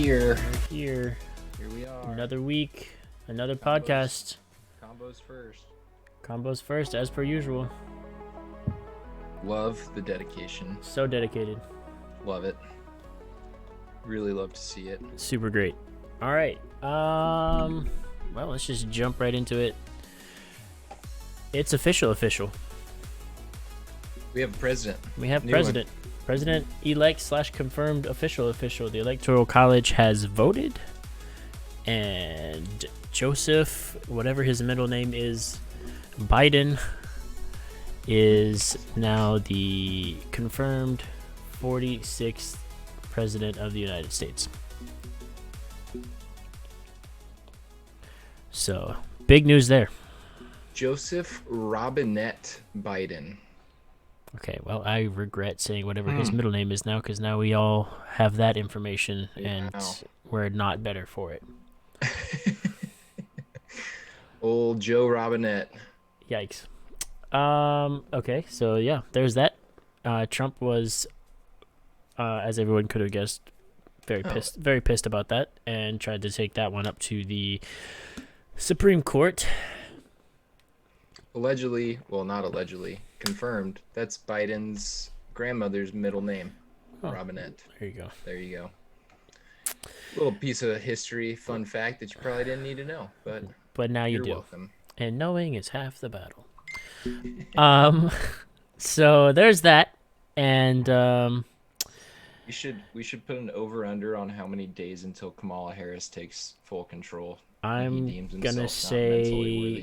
here. We're here. Here we are. Another week, another podcast. Combos first. Combos first, as per usual. Love the dedication. So dedicated. Love it. Really love to see it. Super great. All right. Well, let's just jump right into it. It's official. We have a president. We have New president. President-elect / confirmed official. The Electoral College has voted. And Joseph, whatever his middle name is, Biden, is now the confirmed 46th president of the United States. So, big news there. Joseph Robinette Biden. Okay, well, I regret saying whatever his middle name is now, because now we all have that information, and we're not better for it. Old Joe Robinette. Yikes. Okay, so yeah, there's that. Trump was, as everyone could have guessed, very pissed about that, and tried to take that one up to the Supreme Court. Allegedly, well, not allegedly, confirmed. That's Biden's grandmother's middle name, Robinette. There you go. There you go. Little piece of history, fun fact that you probably didn't need to know, but now you you're do. welcome. And knowing is half the battle. So there's that, and We should put an over under on how many days until Kamala Harris takes full control. I'm He deems gonna himself not mentally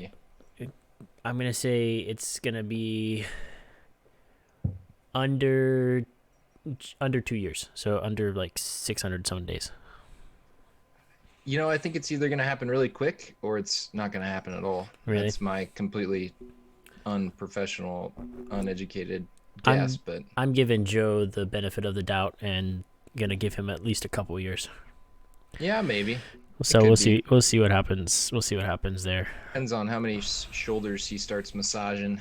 say worthy. it's gonna be under 2 years, so under like 600 some days. You know, I think it's either gonna happen really quick or it's not gonna happen at all. Really? That's my completely unprofessional, uneducated guess, but I'm giving Joe the benefit of the doubt and gonna give him at least a couple years. yeah, maybe. So could we'll be. see. We'll see what happens. We'll see what happens there. Depends on how many shoulders he starts massaging.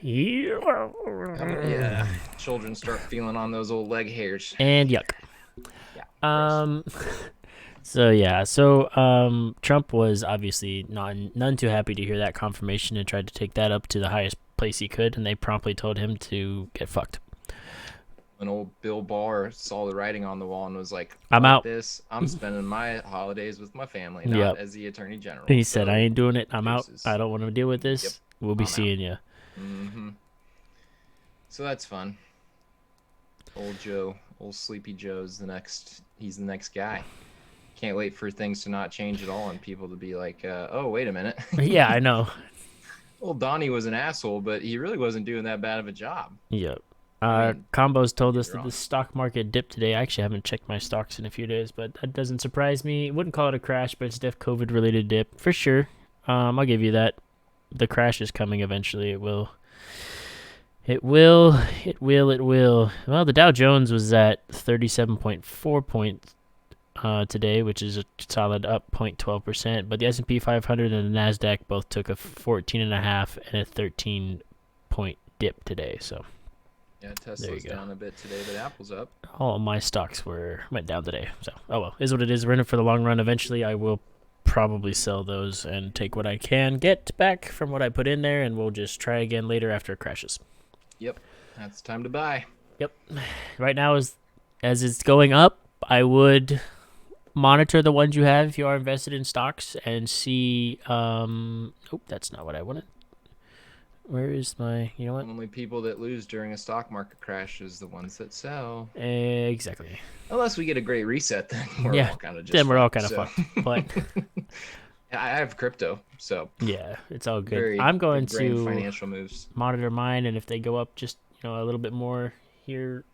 Yeah. Children start feeling on those old leg hairs. And yuck. Yeah. So Trump was obviously none too happy to hear that confirmation and tried to take that up to the highest place he could, and they promptly told him to get fucked. When old Bill Barr saw the writing on the wall and was like, I'm "Fuck out. This I'm spending my holidays with my family, not Yep. as the Attorney General." He said, So, "I ain't doing it. I'm out. deuces. I don't want to deal with this. Yep. We'll be I'm out." seeing you." Mm-hmm. So that's fun. Old Joe, old Sleepy Joe's he's the next guy. Can't wait for things to not change at all and people to be like, oh, wait a minute. Yeah, I know. Old Donnie was an asshole, but he really wasn't doing that bad of a job. Yep. I mean, Combos told us you're that wrong. the stock market dipped today. I actually haven't checked my stocks in a few days, but that doesn't surprise me. Wouldn't call it a crash, but it's def COVID-related dip for sure. I'll give you that. The crash is coming eventually. It will. Well, the Dow Jones was at 37.4 points today, which is a solid up 0.12%. But the S&P 500 and the Nasdaq both took a 14.5 and a 13-point dip today. So. Yeah, There Tesla's you go. down a bit today, but Apple's up. All of my stocks went down today. So, oh well, is what it is. We're in it for the long run. Eventually, I will probably sell those and take what I can get back from what I put in there, and we'll just try again later after it crashes. Yep, that's time to buy. Yep. Right now, as it's going up, I would monitor the ones you have if you are invested in stocks and see. Nope, that's not what I wanted. Where is my? You know what? Only people that lose during a stock market crash is the ones that sell. Exactly. Unless we get a great reset, then we're Yeah, all kind of just then we're all fucked, kind of so. fucked. But I have crypto, so yeah, it's all good. very I'm going big brain to financial moves. monitor mine, and if they go up just a little bit more here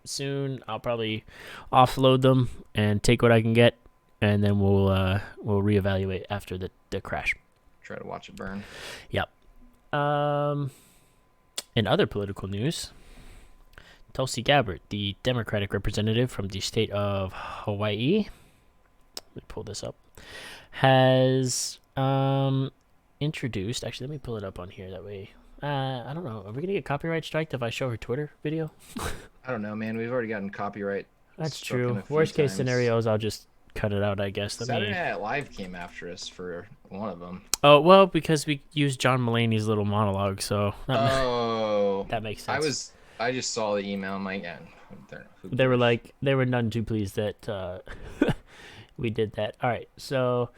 soon, I'll probably offload them and take what I can get, and then we'll reevaluate after the crash. Try to watch it burn. Yep. In other political news, Tulsi Gabbard, the Democratic representative from the state of Hawaii, let me pull this up, has introduced. Actually, let me pull it up on here. That way, I don't know. Are we gonna get copyright striked if I show her Twitter video? I don't know, man. We've already gotten copyright That's struck in true. a few Worst case times. scenarios, I'll just cut it out, I guess. Let Saturday me. Night Live came after us for one of them. Oh well, because we used John Mulaney's little monologue, so Oh, that makes I sense. was. I just saw the email. I'm like, who They were cares? like, they were none too pleased that we did that. All right, so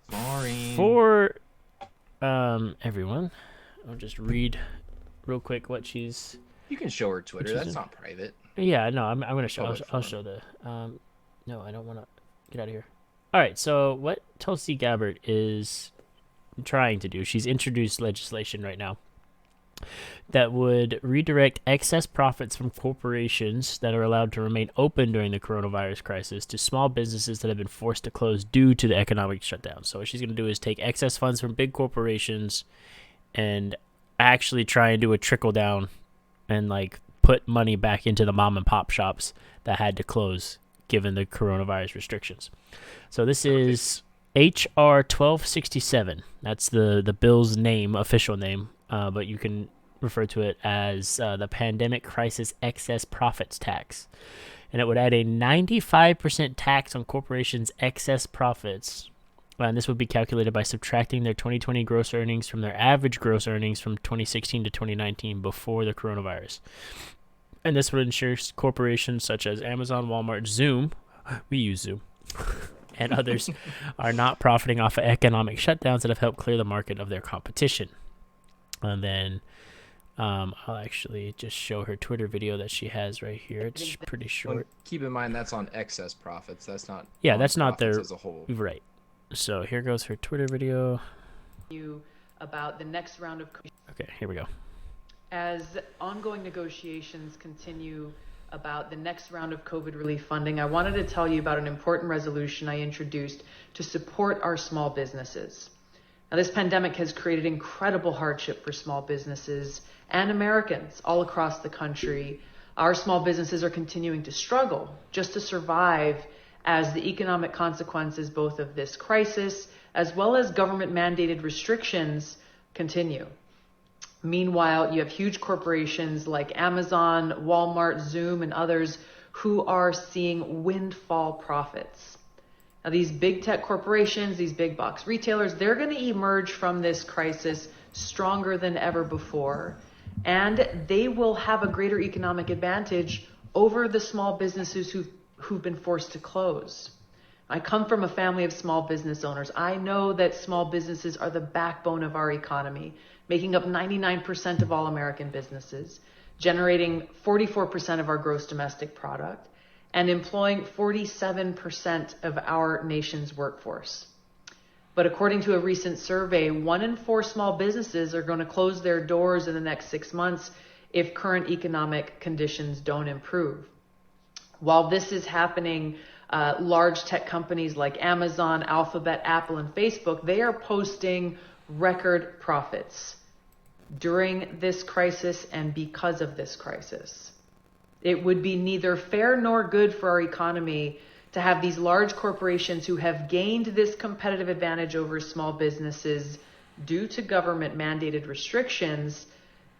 Sorry. for everyone, I'll just read real quick what she's. You can show her Twitter. She's That's doing. not private. Yeah, no, I'm gonna show. Public I'll forum. show the. No, I don't want to get out of here. All right, so what Tulsi Gabbard is trying to do, she's introduced legislation right now that would redirect excess profits from corporations that are allowed to remain open during the coronavirus crisis to small businesses that have been forced to close due to the economic shutdown. So what she's going to do is take excess funds from big corporations and actually try and do a trickle down and like put money back into the mom and pop shops that had to close given the coronavirus restrictions. So this is HR 1267. That's the bill's name, official name, but you can refer to it as the Pandemic Crisis Excess Profits Tax. And it would add a 95% tax on corporations' excess profits. And this would be calculated by subtracting their 2020 gross earnings from their average gross earnings from 2016 to 2019 before the coronavirus. And this would ensure corporations such as Amazon, Walmart, Zoom, we use Zoom, and others are not profiting off of economic shutdowns that have helped clear the market of their competition. And then I'll actually just show her Twitter video that she has right here. It's pretty short. Keep in mind that's on excess profits. That's not. Yeah, that's not profits their as a whole. right. So here goes her Twitter video. You about the next round of. Okay, here we go. As ongoing negotiations continue about the next round of COVID relief funding, I wanted to tell you about an important resolution I introduced to support our small businesses. Now, this pandemic has created incredible hardship for small businesses and Americans all across the country. Our small businesses are continuing to struggle just to survive as the economic consequences both of this crisis as well as government mandated restrictions continue. Meanwhile, you have huge corporations like Amazon, Walmart, Zoom, and others who are seeing windfall profits. Now, these big tech corporations, these big box retailers, they're going to emerge from this crisis stronger than ever before, and they will have a greater economic advantage over the small businesses who've been forced to close. I come from a family of small business owners. I know that small businesses are the backbone of our economy, making up 99% of all American businesses, generating 44% of our gross domestic product, and employing 47% of our nation's workforce. But according to a recent survey, 1 in 4 small businesses are going to close their doors in the next 6 months if current economic conditions don't improve. While this is happening, large tech companies like Amazon, Alphabet, Apple, and Facebook, they are posting record profits during this crisis and because of this crisis. It would be neither fair nor good for our economy to have these large corporations who have gained this competitive advantage over small businesses due to government mandated restrictions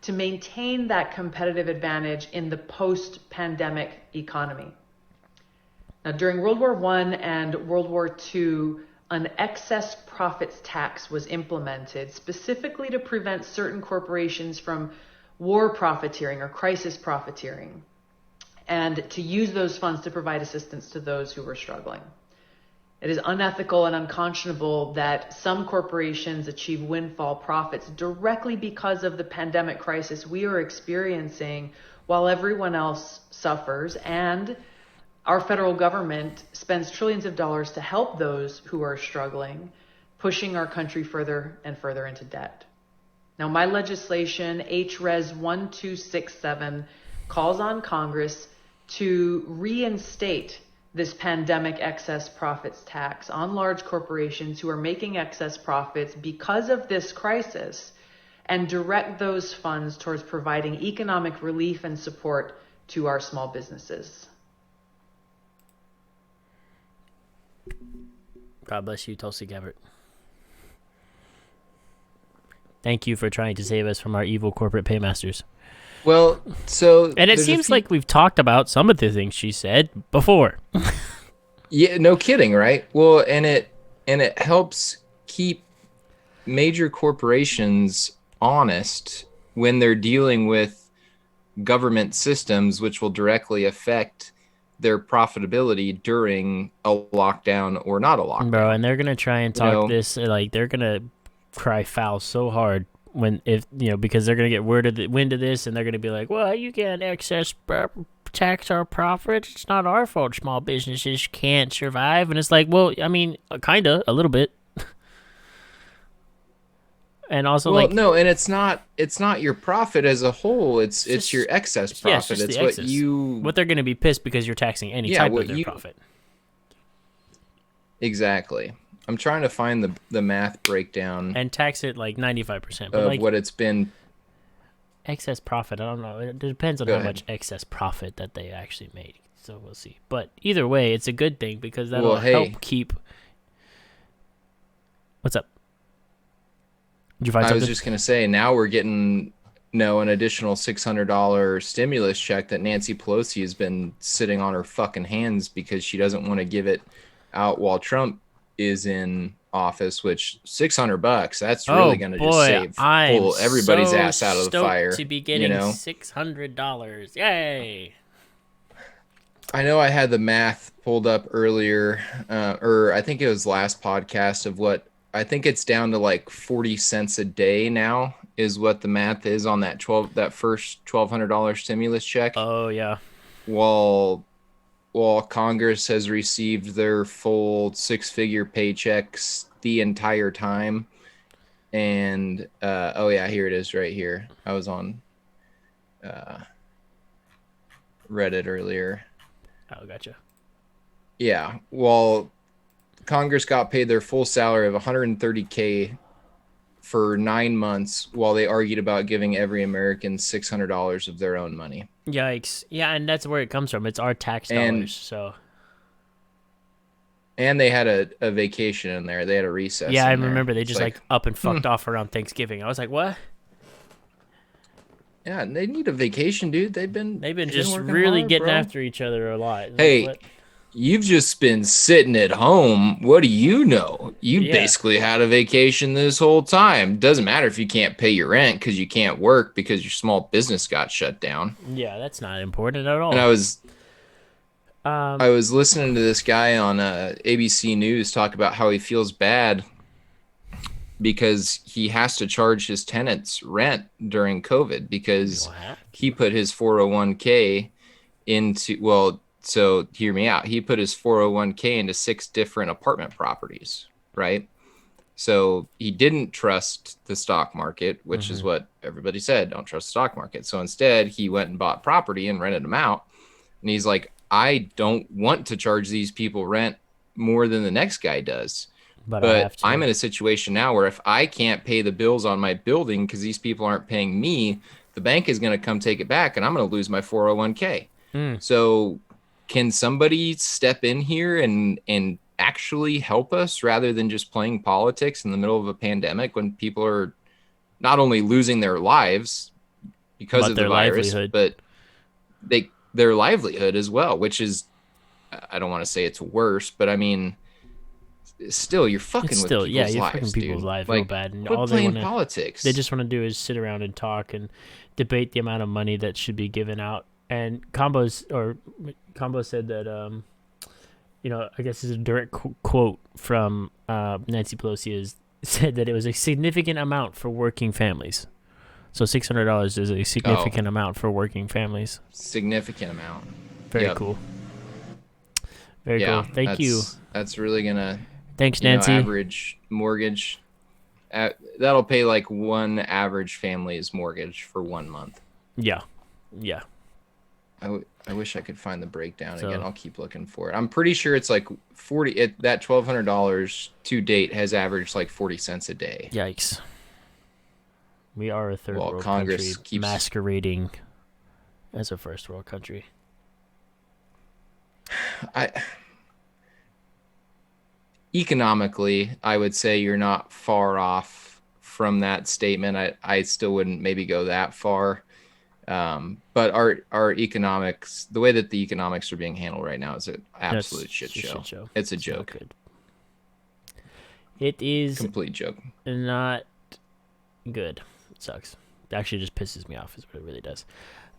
to maintain that competitive advantage in the post-pandemic economy. Now, during World War I and World War II, an excess profits tax was implemented specifically to prevent certain corporations from war profiteering or crisis profiteering, and to use those funds to provide assistance to those who were struggling. It is unethical and unconscionable that some corporations achieve windfall profits directly because of the pandemic crisis we are experiencing while everyone else suffers, and our federal government spends trillions of dollars to help those who are struggling, pushing our country further and further into debt. Now, my legislation, HRES 1267, calls on Congress to reinstate this pandemic excess profits tax on large corporations who are making excess profits because of this crisis, and direct those funds towards providing economic relief and support to our small businesses. God bless you, Tulsi Gabbard. Thank you for trying to save us from our evil corporate paymasters. Well, so And it there's a seems few. like we've talked about some of the things she said before. Yeah, no kidding, right? Well, and it helps keep major corporations honest when they're dealing with government systems, which will directly affect their profitability during a lockdown or not a Bro, lockdown. and they're going to try and You talk know, this, like, they're going to cry foul so hard when, if, because they're going to get wind of this and they're going to be like, well, you can't tax our profits. It's not our fault small businesses can't survive. And it's like, well, I mean, kind of, a little bit. And also, well, like, no, and it's not your profit as a whole. It's it's it's your just, excess yeah, it's profit. just the It's what excess. you What they're going to be pissed because you're taxing any yeah, type of what their you profit. exactly. I'm trying to find the math breakdown And tax it like 95%. But, of like, what it's been. excess profit, I don't know. It depends on Go how ahead. much excess profit that they actually made. So we'll see. But either way, it's a good thing because that'll Well, hey, help keep. What's up? Did you find I was something? just gonna say now we're getting an additional $600 stimulus check that Nancy Pelosi has been sitting on her fucking hands because she doesn't want to give it out while Trump is in office. Which $600, that's really Oh gonna just boy, save I'm pull everybody's so ass out of the stoked fire. to be You getting know, $600. Yay! I know I had the math pulled up earlier, or I think it was last podcast of what I think it's down to like 40 cents a day now is what the math is on that first $1,200 stimulus check. Oh yeah. While Congress has received their full six-figure paychecks the entire time, and oh yeah, here it is right here. I was on uh, Reddit earlier. Oh, gotcha. Yeah, well, Congress got paid their full salary of 130K for 9 months while they argued about giving every American $600 of their own money. Yikes! Yeah, and that's where it comes from. It's our tax And dollars. So they had a vacation in there. They had a recess yeah, I in there. remember they It's just like, like up and fucked off around Thanksgiving. I was like, what? yeah, they need a vacation, dude. They've been They've been just working really hard, getting bro. after each other a lot. Like, Hey, what? you've just been sitting at home. What do you know? You Yeah. basically had a vacation this whole time. Doesn't matter if you can't pay your rent because you can't work because your small business got shut down. Yeah, that's not important at And all. I was listening to this guy on ABC News talk about how he feels bad because he has to charge his tenants rent during COVID because What? he put his 401k into, well, so hear me out. He put his 401k into 6 different apartment properties, right? So he didn't trust the stock market, which is what everybody said, don't trust the stock market. So instead, he went and bought property and rented them out. And he's like, I don't want to charge these people rent more than the next guy does. But I But have to. I'm in a situation now where if I can't pay the bills on my building because these people aren't paying me, the bank is going to come take it back and I'm going to lose my 401k. So can somebody step in here and actually help us rather than just playing politics in the middle of a pandemic when people are not only losing their lives because But of the their virus, livelihood. but their livelihood as well, which is, I don't want to say it's worse, but I mean, still you're fucking It's with still, yeah, people's you're lives, fucking people's dude. lives real Like, bad, and quit all they playing want to, politics. they just want to do is sit around and talk and debate the amount of money that should be given out. And Combo said that, I guess it's a direct quote from Nancy Pelosi is said that it was a significant amount for working families. So $600 is a significant amount for working families. Significant amount. Very Yep. cool. Very Yeah, cool. Thank you. That's really gonna, Thanks, Nancy. average mortgage. That'll pay like one average family's mortgage for 1 month. Yeah. I wish I could find the breakdown So- again. I'll keep looking for it. I'm pretty sure it's like 40. That $1,200 to date has averaged like 40 cents a day. Yikes. We are a third Well, world Congress country keeps- masquerading as a first world country. Economically, I would say you're not far off from that statement. I still wouldn't maybe go that far. But our economics, the way that the economics are being handled right now, is an absolute shit a show. shit show. It's a Not joke. good. It is Complete joke. not good. It sucks. It actually just pisses me off, is what it really does.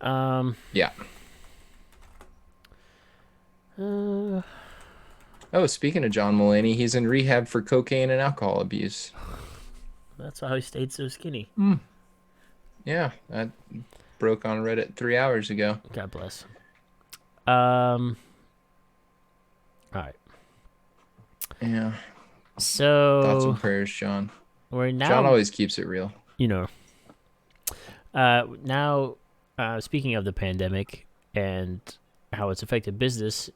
Yeah. Uh, Oh, speaking of John Mulaney, he's in rehab for cocaine and alcohol abuse. that's how he stayed so skinny. Yeah, that broke on Reddit 3 hours ago. God bless. All right. Yeah. Thoughts So and prayers, John. we're now, John always keeps it real. now, speaking of the pandemic and how it's affected business,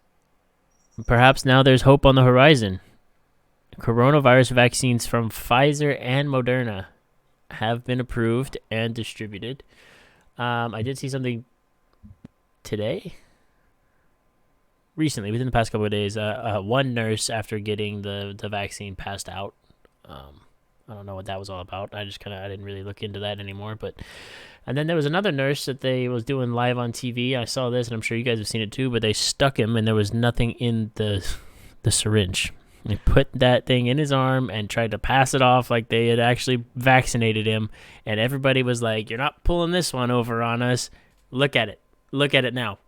perhaps now there's hope on the horizon. Coronavirus vaccines from Pfizer and Moderna have been approved and distributed. I did see something today, recently, within the past couple of days. One nurse, after getting the vaccine, passed out. I don't know what that was all about. I didn't really look into that anymore. And then there was another nurse that they was doing live on TV. I saw this, and I'm sure you guys have seen it too. But they stuck him, and there was nothing in the syringe. They put that thing in his arm and tried to pass it off like they had actually vaccinated him. And everybody was like, "You're not pulling this one over on us. Look at it. Look at it now."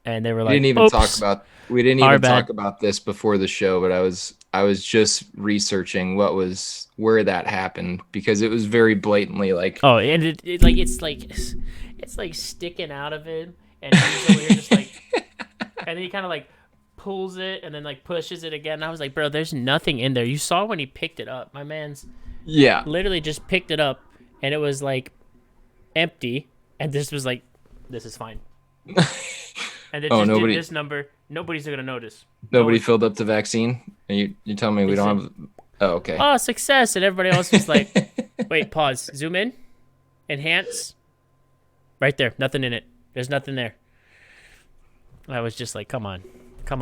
And they were like, we didn't even talk about this before the show, but I was just researching where that happened, because it was very blatantly like, oh, and it's like sticking out of him, and he's over here just like, and then he kind of like pulls it and then like pushes it again. And I was like, bro, there's nothing in there. You saw when he picked it up. My man's literally just picked it up, and it was like empty, and this was like, this is fine. And it just did this number. Nobody's gonna notice. Nobody filled up the vaccine. And you telling me we don't have? Oh, okay. Oh, success! And everybody else was like, wait, pause, zoom in, enhance. Right there, nothing in it. There's nothing there. I was just like, come on.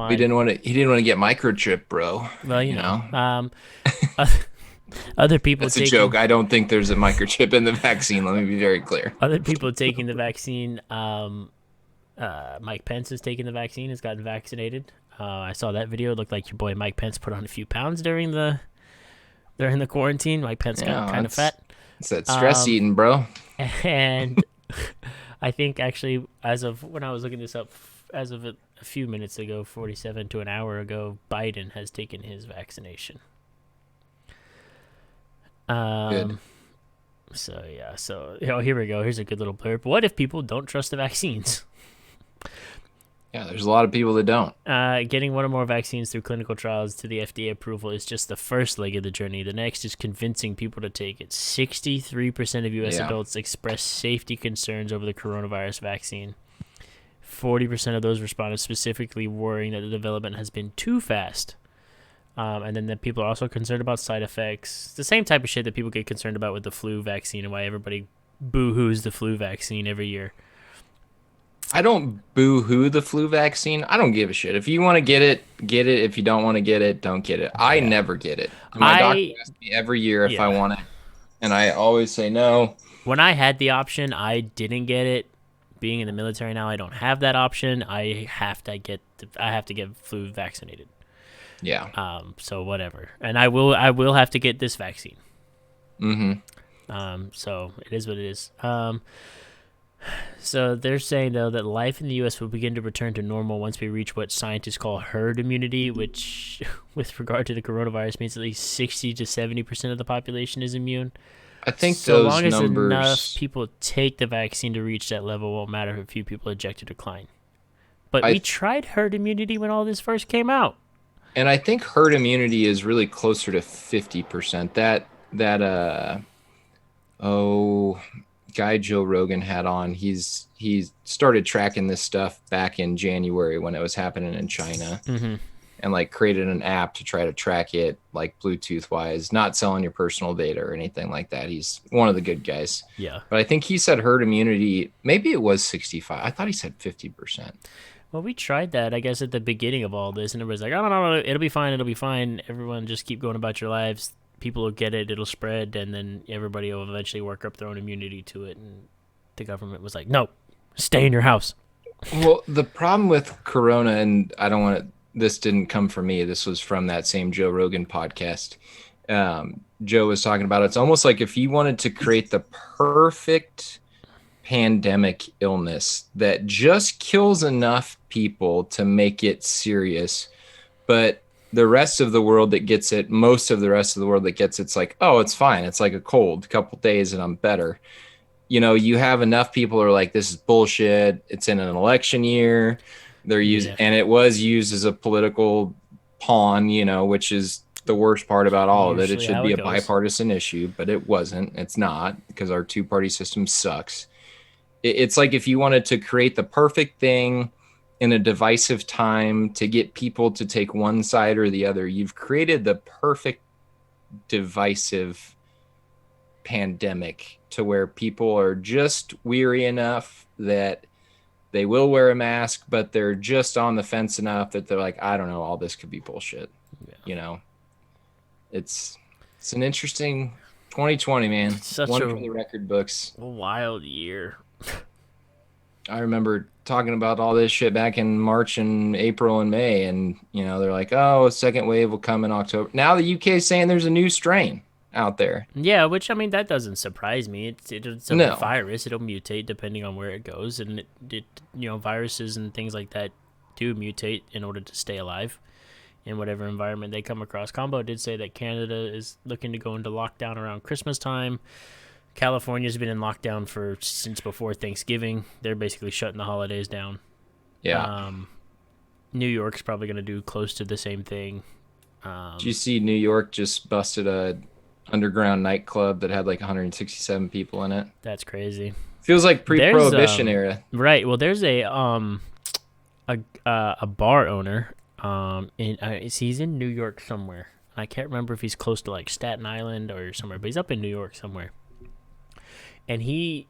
He didn't want to get microchipped, bro. Well, you know. Other people. That's a joke. I don't think there's a microchip in the vaccine. Let me be very clear. Other people taking the vaccine. Mike Pence is taking the vaccine. Has gotten vaccinated. I saw that video. It looked like your boy Mike Pence put on a few pounds during the quarantine. Mike Pence got kind of fat. It's that stress eating, bro. And I think actually, as of when I was looking this up, as of a few minutes ago, 47 to an hour ago, Biden has taken his vaccination. Good. So yeah. So here we go. Here's a good little blurb. What if people don't trust the vaccines? Yeah, there's a lot of people that don't. Getting one or more vaccines through clinical trials to the FDA approval is just the first leg of the journey. The next is convincing people to take it. 63% of U.S. adults express safety concerns over the coronavirus vaccine. 40% of those responded specifically worrying that the development has been too fast. And then the people are also concerned about side effects. It's the same type of shit that people get concerned about with the flu vaccine and why everybody boo-hoos the flu vaccine every year. I don't boo-hoo the flu vaccine. I don't give a shit. If you want to get it, get it. If you don't want to get it, don't get it. I never get it. My doctor asks me every year if I want it, and I always say no. When I had the option, I didn't get it. Being in the military now, I don't have that option. I have to get flu vaccinated. Yeah. So whatever, and I will have to get this vaccine. Mm-hmm. So it is what it is. So they're saying, though, that life in the U.S. will begin to return to normal once we reach what scientists call herd immunity, which, with regard to the coronavirus, means at least 60 to 70% of the population is immune. I think so those long as numbers... enough people take the vaccine to reach that level, it won't matter if a few people eject or decline. But we tried herd immunity when all this first came out. And I think herd immunity is really closer to 50%. That guy Joe Rogan had on, he started tracking this stuff back in January when it was happening in China, and like created an app to try to track it, like Bluetooth wise, not selling your personal data or anything like that. He's one of the good guys. Yeah. But I think he said herd immunity, maybe it was 65. I thought he said 50%. Well, we tried that, I guess, at the beginning of all this, and everybody's like, "Oh, no, it'll be fine. Everyone just keep going about your lives. People will get it, it'll spread, and then everybody will eventually work up their own immunity to it." And the government was like, "No, Stay in your house. Well, the problem with Corona, and I don't want to, this didn't come from me. This was from that same Joe Rogan podcast. Joe was talking about it's almost like if you wanted to create the perfect pandemic illness that just kills enough people to make it serious, but the rest of the world that gets it, most of the rest of the world that gets it's like, oh, it's fine. It's like a cold, couple days and I'm better. You have enough people who are like, this is bullshit. It's in an election year. They're using, and it was used as a political pawn, which is the worst part about all of it. It should be a bipartisan issue, but it wasn't. It's not, because our two-party system sucks. It's like if you wanted to create the perfect thing in a divisive time to get people to take one side or the other, you've created the perfect divisive pandemic to where people are just weary enough that they will wear a mask, but they're just on the fence enough that they're like, I don't know, all this could be bullshit. It's an interesting 2020, man. Such one for the record books. Wild year. I remember talking about all this shit back in March and April and May, and they're like, oh, a second wave will come in October. Now the UK is saying there's a new strain out there. Yeah, which, I mean, that doesn't surprise me. It's a virus. It'll mutate depending on where it goes, and viruses and things like that do mutate in order to stay alive in whatever environment they come across. Combo did say that Canada is looking to go into lockdown around Christmas time. California's been in lockdown since before Thanksgiving. They're basically shutting the holidays down. Yeah. New York's probably going to do close to the same thing. Did you see New York just busted a underground nightclub that had like 167 people in it? That's crazy. Feels like pre-prohibition era. Right. Well, there's a bar owner. He's in New York somewhere. I can't remember if he's close to like Staten Island or somewhere, but he's up in New York somewhere. And he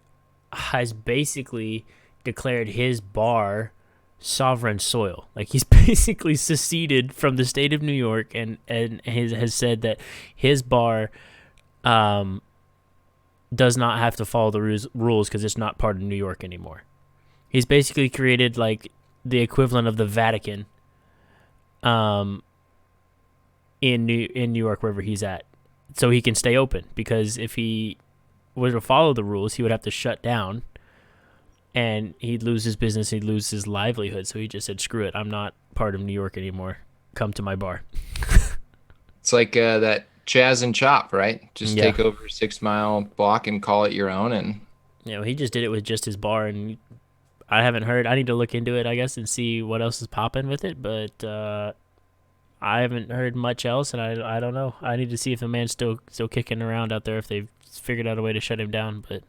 has basically declared his bar sovereign soil. Like, he's basically seceded from the state of New York and has said that his bar does not have to follow the rules because it's not part of New York anymore. He's basically created like the equivalent of the Vatican in New York, wherever he's at, so he can stay open, because if he were to follow the rules, he would have to shut down and he'd lose his business, he'd lose his livelihood. So he just said, screw it, I'm not part of New York anymore. Come to my bar. It's like that Chaz and Chop, right? Just take over a 6 mile block and call it your own. And he just did it with just his bar, and I haven't heard. I need to look into it, I guess, and see what else is popping with it. But I haven't heard much else, and I don't know. I need to see if the man's still kicking around out there, if they've figured out a way to shut him down. But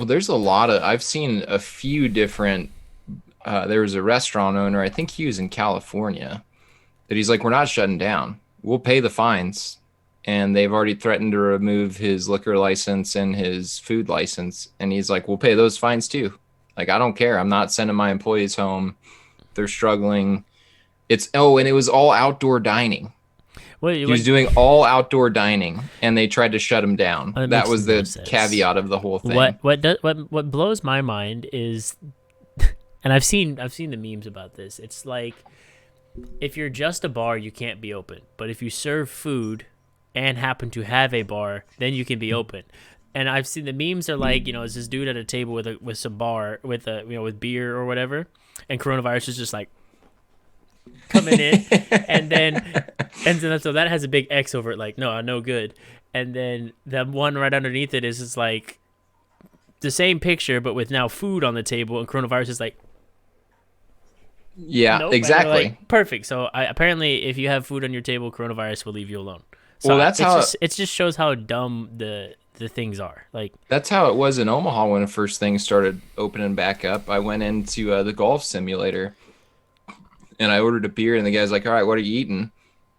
there's a lot of, I've seen a few different. There was a restaurant owner, I think he was in California, that he's like, we're not shutting down. We'll pay the fines. And they've already threatened to remove his liquor license and his food license. And he's like, we'll pay those fines too. Like, I don't care. I'm not sending my employees home. They're struggling. And it was all outdoor dining. He was doing all outdoor dining, and they tried to shut him down. That was the caveat of the whole thing. What blows my mind is, and I've seen the memes about this. It's like, if you're just a bar, you can't be open. But if you serve food and happen to have a bar, then you can be open. And I've seen the memes are like, it's this dude at a table with some bar with beer or whatever, and coronavirus is just like coming in, and then so that has a big X over it, like no good. And then the one right underneath it is just like the same picture but with now food on the table, and coronavirus is like, nope. Exactly, like, perfect. So apparently if you have food on your table, coronavirus will leave you alone. So that's it just shows how dumb the things are. Like, that's how it was in Omaha when the first things started opening back up. I went into the golf simulator and I ordered a beer, and the guy's like, all right, what are you eating?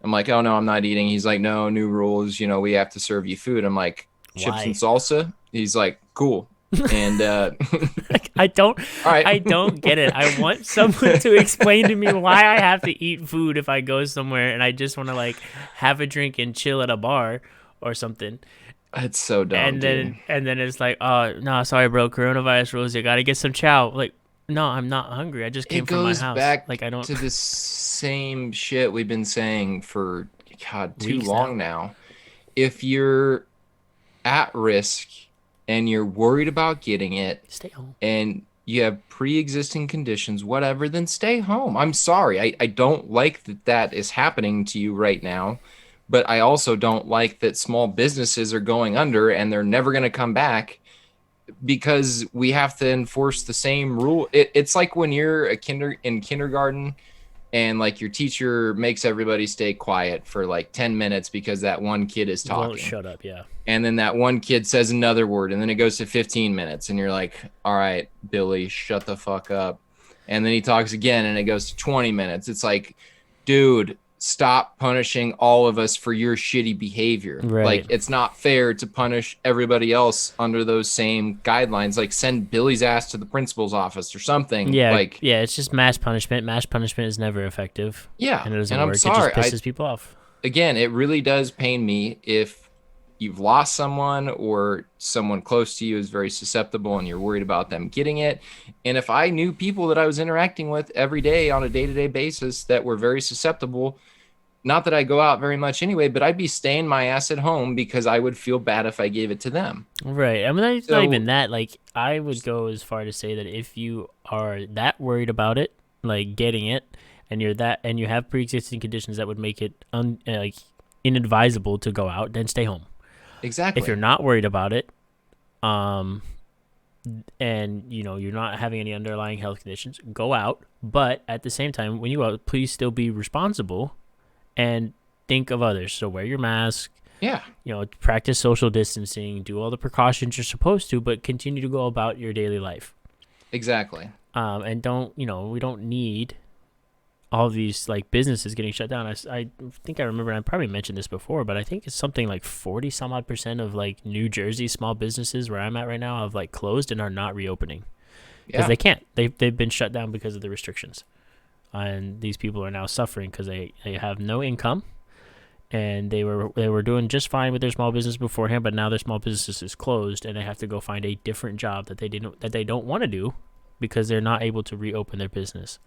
I'm like, oh no, I'm not eating. He's like, no, new rules, we have to serve you food. I'm like, chips and salsa? He's like, cool. And I don't get it. I want someone to explain to me why I have to eat food if I go somewhere and I just want to like have a drink and chill at a bar or something. It's so dumb. And then it's like, oh no, sorry bro, coronavirus rules, you gotta get some chow. Like, No, I'm not hungry. I just came It from my goes house. back Like I don't to the same shit we've been saying for God too weeks now. long now. If you're at risk and you're worried about getting it Stay home. and you have pre-existing conditions, whatever, then stay home. I'm sorry. I don't like that that is happening to you right now, but I also don't like that small businesses are going under and they're never going to come back because we have to enforce the same rule. It's like when you're in kindergarten and like your teacher makes everybody stay quiet for like 10 minutes because that one kid is Won't talking. shut up, yeah. And then that one kid says another word and then it goes to 15 minutes and you're like, all right, Billy, shut the fuck up. And then he talks again and it goes to 20 minutes. It's like, dude, stop punishing all of us for your shitty behavior. Right. Like, it's not fair to punish everybody else under those same guidelines. Like, send Billy's ass to the principal's office or something. Yeah, Like, yeah, it's just mass punishment. Mass punishment is never effective. yeah. And it doesn't And I'm work. sorry. It just pisses people off. Again, it really does pain me if you've lost someone or someone close to you is very susceptible and you're worried about them getting it. And if I knew people that I was interacting with every day on a day-to-day basis that were very susceptible, not that I go out very much anyway, but I'd be staying my ass at home because I would feel bad if I gave it to them. Right. I mean, it's So- not even that. Like, I would go as far to say that if you are that worried about it, like getting it, and you have pre-existing conditions that would make it like inadvisable to go out, then stay home. Exactly. If you're not worried about it, and you're not having any underlying health conditions, go out. But at the same time, when you go out, please still be responsible and think of others. So wear your mask. Yeah. Practice social distancing, do all the precautions you're supposed to, but continue to go about your daily life. Exactly. And we don't need all these like businesses getting shut down. I think I remember, I probably mentioned this before, but I think it's something like 40 some odd % of like New Jersey small businesses where I'm at right now have like closed and are not reopening because Yeah. they can't. They've been shut down because of the restrictions, and these people are now suffering because they have no income. And they were doing just fine with their small business beforehand, but now their small business is closed, and they have to go find a different job that they don't want to do because they're not able to reopen their business.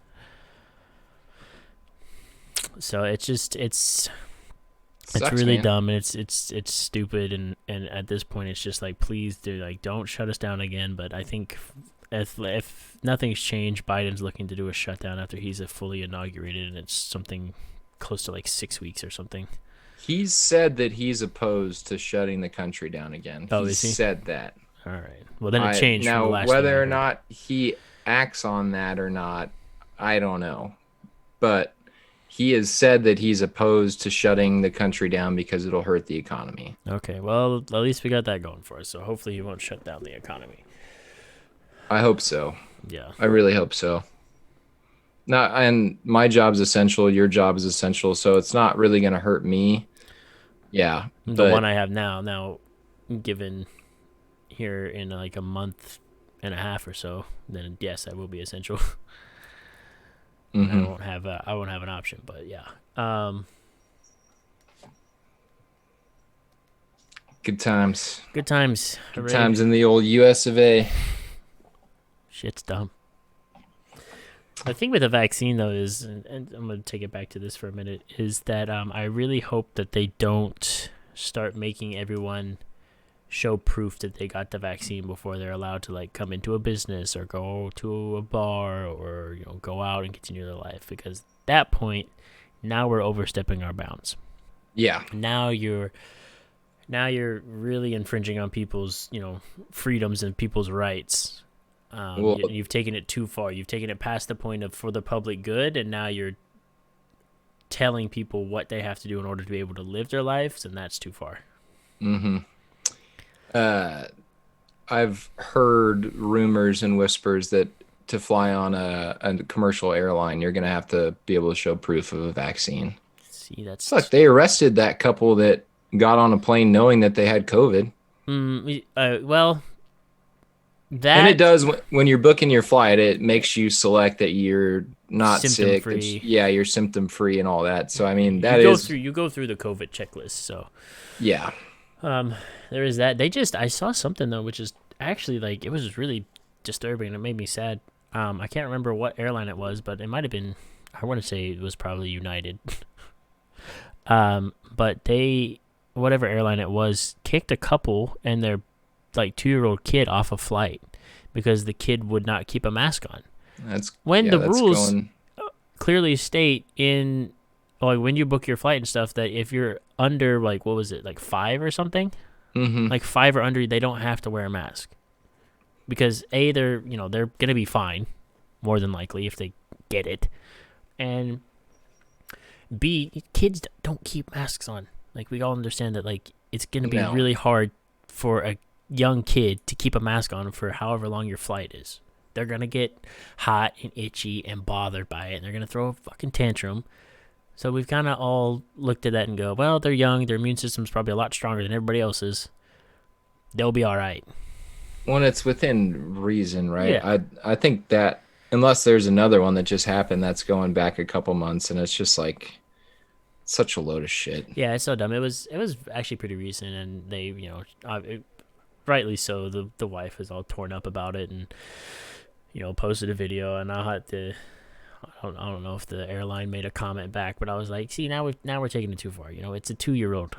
So it's Sucks, really man. dumb, and it's stupid, and at this point it's just like, please, dude, like, don't shut us down again. But I think if nothing's changed, Biden's looking to do a shutdown after he's fully inaugurated, and it's something close to like 6 weeks or something. He's said that he's opposed to shutting the country down again. Oh, He is he? said that. All right. Well, then it changed from Now, the last whether time I or heard. not he acts on that or not, I don't know. But he has said that he's opposed to shutting the country down because it'll hurt the economy. Okay, well, at least we got that going for us. So hopefully he won't shut down the economy. I hope so. Yeah. I really hope so. Not, and my job's essential. Your job is essential. So it's not really going to hurt me. Yeah. The one I have now given here in like a month and a half or so, then yes, I will be essential. Mhm. I won't have an option, but yeah. Good times. Good times. Good Hooray. times in the old US of A. Shit's dumb. The thing with the vaccine, though, is, and I'm going to take it back to this for a minute, is that I really hope that they don't start making everyone show proof that they got the vaccine before they're allowed to like come into a business or go to a bar or go out and continue their life. Because at that point, now we're overstepping our bounds. Yeah. Now you're really infringing on people's freedoms and people's rights. Well- You've taken it too far. You've taken it past the point of for the public good, and now you're telling people what they have to do in order to be able to live their lives, and that's too far. Mm-hmm. I've heard rumors and whispers that to fly on a commercial airline, you're going to have to be able to show proof of a vaccine. See, that's Look, they arrested that couple that got on a plane knowing that they had COVID. well, that And it does, when you're booking your flight, it makes you select that you're not sick. Symptom-free. Yeah, you're symptom free and all that. So, I mean, you that go is, through the COVID checklist. So yeah. there is that. I saw something though, which is actually like, it was really disturbing and it made me sad. I can't remember what airline it was, but it might have been. I want to say it was probably United. But they, whatever airline it was, kicked a couple and their like 2-year-old kid off a flight because the kid would not keep a mask on. That's When the that's rules going. clearly state in like when you book your flight and stuff that if you're under like what was it like 5 or something, like 5 or under, they don't have to wear a mask because they're they're gonna be fine more than likely if they get it, and B, kids don't keep masks on. Like we all understand that like it's gonna be No. really hard for a young kid to keep a mask on for however long your flight is. They're gonna get hot and itchy and bothered by it, and they're gonna throw a fucking tantrum. So we've kind of all looked at that and go, well, they're young, their immune system's probably a lot stronger than everybody else's. They'll be all right. When it's within reason, right? Yeah. I think that unless there's another one that just happened that's going back a couple months, and it's just like such a load of shit. Yeah, it's so dumb. It was actually pretty recent, and they, rightly so. The wife was all torn up about it, and posted a video, and I had to. I don't know if the airline made a comment back, but I was like, see, now we're taking it too far. It's a 2-year-old.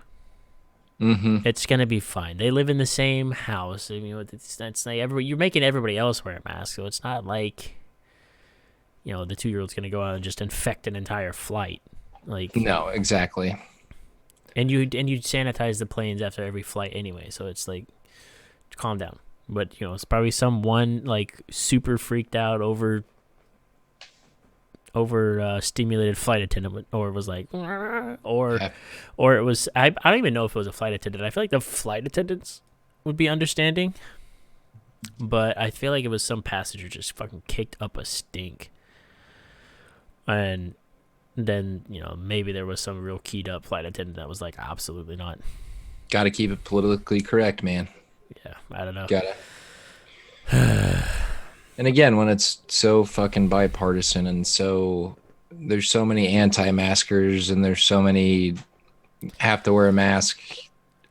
It's gonna be fine. They live in the same house. I mean, it's like you're making everybody else wear a mask, so it's not like the 2-year-old's gonna go out and just infect an entire flight. Like No, exactly. and you sanitize the planes after every flight anyway, so it's like calm down. But it's probably some one like super freaked out over stimulated flight attendant, or it was like, or it was I don't even know if it was a flight attendant. I feel like the flight attendants would be understanding, but I feel like it was some passenger just fucking kicked up a stink, and then maybe there was some real keyed up flight attendant that was like, absolutely not. Got to keep it politically correct, man. Yeah, I don't know. Gotta. And again, when it's so fucking bipartisan and there's so many anti-maskers and there's so many have to wear a mask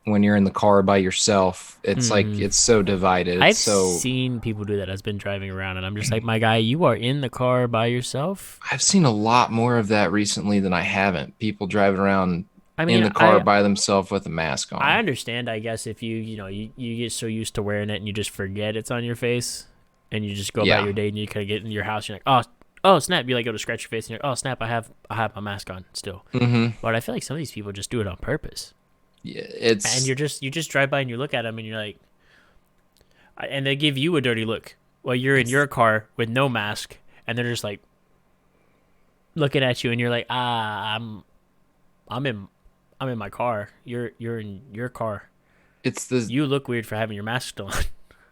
when you're in the car by yourself. It's like it's so divided. I've seen people do that. I've been driving around and I'm just like, my guy, you are in the car by yourself. I've seen a lot more of that recently than I haven't. People driving around in the car by themselves with a mask on. I understand, I guess, if you get so used to wearing it and you just forget it's on your face. And you just go about your day, and you kind of get in your house. You're like, oh, snap! You like go to scratch your face, and you're like, oh, snap! I have my mask on still. But I feel like some of these people just do it on purpose. Yeah, and you just drive by and you look at them, and you're like, and they give you a dirty look while you're in your car with no mask, and they're just like looking at you, and you're like, I'm in my car. You're in your car. You look weird for having your mask still on.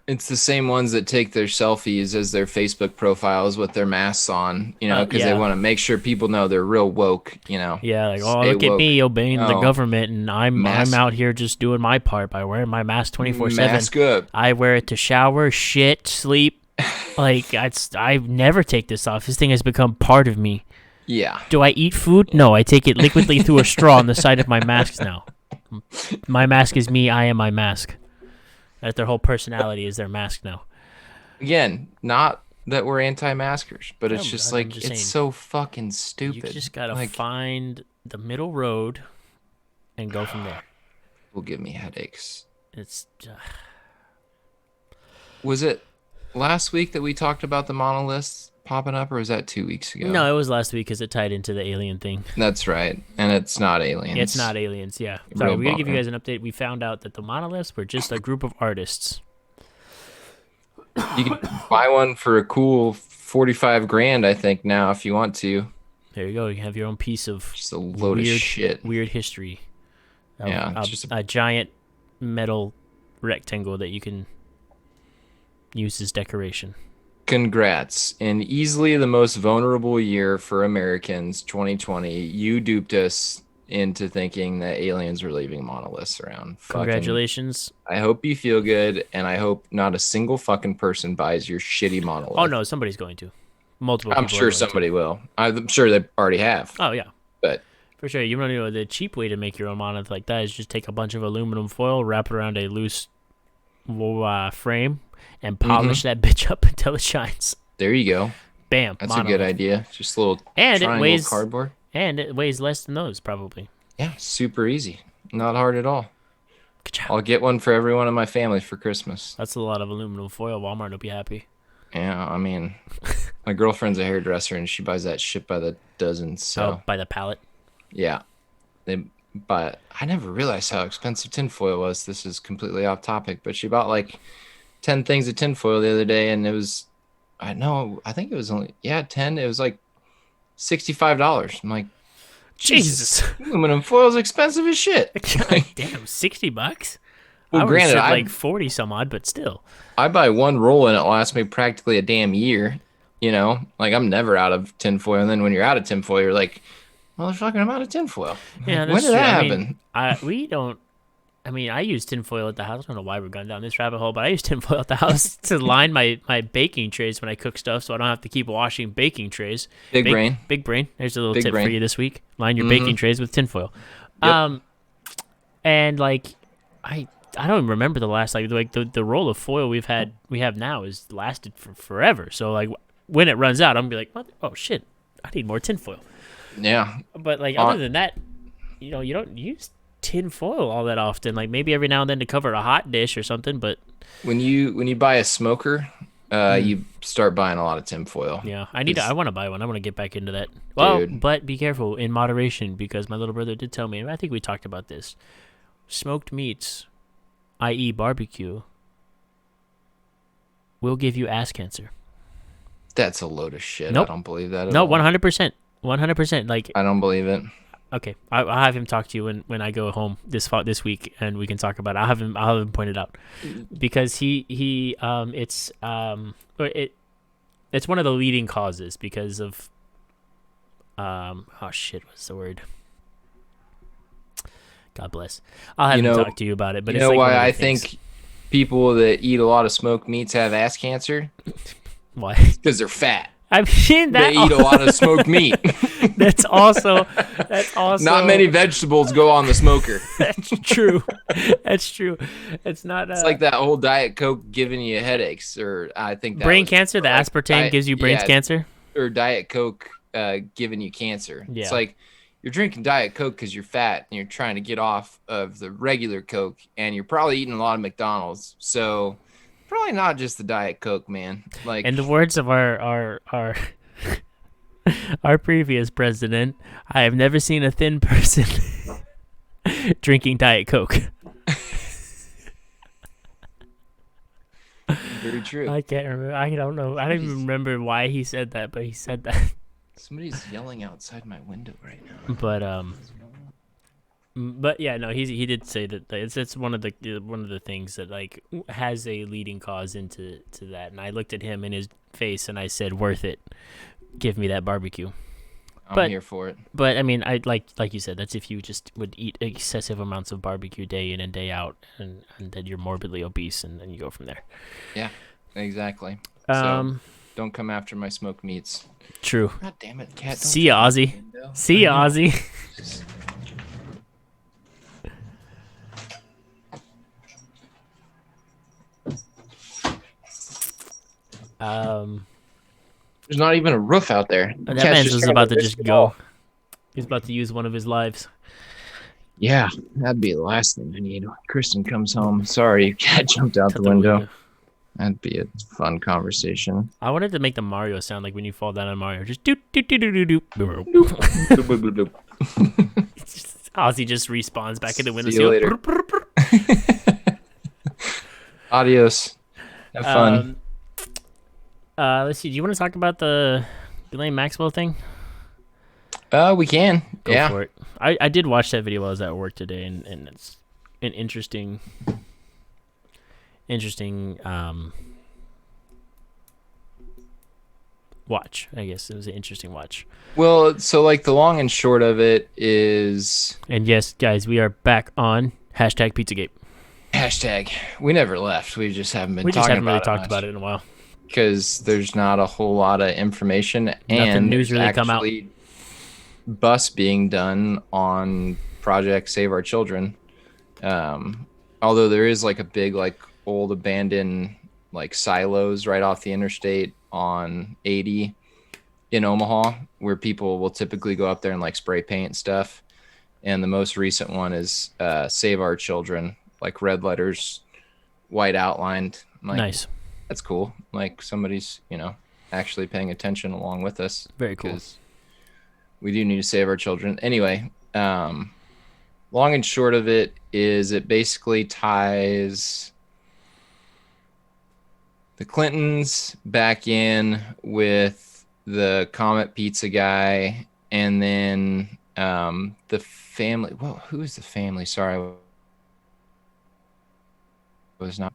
It's the same ones that take their selfies as their Facebook profiles with their masks on, because they want to make sure people know they're real woke, Yeah, like, look at me obeying the government, and I'm out here just doing my part by wearing my mask 24/7. Mask up. I wear it to shower, shit, sleep. Like, I never take this off. This thing has become part of me. Yeah. Do I eat food? No, I take it liquidly through a straw on the side of my mask now. My mask is me. I am my mask. That their whole personality is their mask now. Again, not that we're anti-maskers, but it's just I'm like just it's saying, so fucking stupid. You just gotta find the middle road and go from there. Will give me headaches. It's. Was it last week that we talked about the monoliths popping up, or was that 2 weeks ago? No, it was last week because it tied into the alien thing. That's right, and it's not aliens. It's not aliens. Yeah, sorry. We're gonna give you guys an update. We found out that the monoliths were just a group of artists. You can buy one for a cool $45,000, I think, now if you want to. There you go. You have your own piece of just a load of shit. Weird history. Yeah, a giant metal rectangle that you can use as decoration. Congrats. In easily the most vulnerable year for Americans, 2020, you duped us into thinking that aliens were leaving monoliths around. Congratulations. I hope you feel good, and I hope not a single fucking person buys your shitty monolith. Oh, no, somebody's going to. Multiple people. I'm sure somebody will. I'm sure they already have. Oh, yeah. But for sure. You know, the cheap way to make your own monolith like that is just take a bunch of aluminum foil, wrap it around a loose frame, and polish that bitch up until it shines. There you go. Bam. That's a good monolith. idea. Just a little And it triangle weighs cardboard. and it weighs less than those probably. Yeah, super easy. Not hard at all. Good job. I'll get one for everyone in my family for Christmas. That's a lot of aluminum foil. Walmart will be happy. Yeah, I mean, my girlfriend's a hairdresser and she buys that shit by the dozens. So Oh, by the pallet. yeah, but I never realized how expensive tinfoil was. This is completely off topic, but she bought like 10 things of tinfoil the other day, and it was, I think it was only 10. It was like $65. I'm like, Jesus. aluminum foil is expensive as shit. God damn, $60? Well, I would granted, said I like 40 some odd, but still. I buy one roll and it lasts me practically a damn year. You know, like I'm never out of tinfoil. And then when you're out of tinfoil, you're like, motherfucker, I'm out of tinfoil. Yeah, When that's did true. that happen? I use tinfoil at the house. I don't know why we're going down this rabbit hole, but I use tinfoil at the house to line my baking trays when I cook stuff, so I don't have to keep washing baking trays. Big brain. Big brain. There's a little Big tip brain. for you this week. Line your baking trays with tinfoil. Yep. And like, I don't even remember the last the roll of foil we have now is lasted for forever. So like when it runs out, I'm gonna be like, what? Oh shit, I need more tinfoil. Yeah. But like other than that, you don't use tin foil all that often. Like maybe every now and then to cover a hot dish or something. But When you buy a smoker, you start buying a lot of tinfoil. yeah, I want to buy one. I want to get back into that. Well, Dude. but be careful in moderation, because my little brother did tell me, and I think we talked about this. Smoked meats, i.e. barbecue, will give you ass cancer. This a load of shit. Nope. I don't believe that at No, all. 100%. 100%. Like, I don't believe it. okay, I'll have him talk to you when I go home this week, and we can talk about it. I'll have him point it out, because it's one of the leading causes because of what's the word? God bless. I'll have him talk to you about it. But you it's know like one why of the I things. think people that eat a lot of smoked meats have ass cancer? Why? Because they're fat. I mean, They eat a lot of smoked meat. that's also Not many vegetables go on the smoker. That's true. That's true. It's not. It's like that whole Diet Coke giving you headaches, or I think that brain was cancer. The correct. aspartame gives you brain cancer. Or Diet Coke giving you cancer. Yeah. It's like you're drinking Diet Coke because you're fat and you're trying to get off of the regular Coke, and you're probably eating a lot of McDonald's. So probably not just the Diet Coke, man. Like, In the words of our our previous president, I have never seen a thin person drinking Diet Coke. very true. I can't remember. I don't know. I don't even remember why he said that, but he said that. Somebody's yelling outside my window right now. But yeah, no, he did say that it's one of the things that like has a leading cause into that. And I looked at him in his face and I said, "Worth it. Give me that barbecue." I'm here for it. But I mean, I like you said, that's if you just would eat excessive amounts of barbecue day in and day out, and then you're morbidly obese, and then you go from there. Yeah, exactly. So don't come after my smoked meats. True. God damn it, cat! See ya, Ozzy. See ya, Ozzy. There's not even a roof out there. That Cat's man's just just trying about to risk just it go. all. He's about to use one of his lives. Yeah, that'd be the last thing I need when Kristen comes home. Sorry, cat jumped out the window. That'd be a fun conversation. I wanted to make the Mario sound like when you fall down on Mario. Just doot doot doot doot doot doot. Ozzy just respawns back in the window. See you later. Adios. Have fun. Let's see. Do you want to talk about the Ghislaine Maxwell thing? We can. Go for it. I did watch that video while I was at work today, and it's an interesting watch. I guess it was an interesting watch. Well, so like the long and short of it is. And yes, guys, we are back on #Pizzagate. Hashtag. We never left. We just haven't been. We just talking haven't really about talked about it in a while. Because there's not a whole lot of information, and news really come out. Bus being done on Project Save Our Children. Although there is like a big like old abandoned like silos right off the interstate on 80 in Omaha, where people will typically go up there and like spray paint stuff. And the most recent one is Save Our Children, like red letters, white outlined. I'm like, Nice. that's cool. Like somebody's, actually paying attention along with us. Very cool. Because we do need to save our children. Anyway, long and short of it is it basically ties the Clintons back in with the Comet Pizza guy, and then the family. Well, who is the family? Sorry, I was not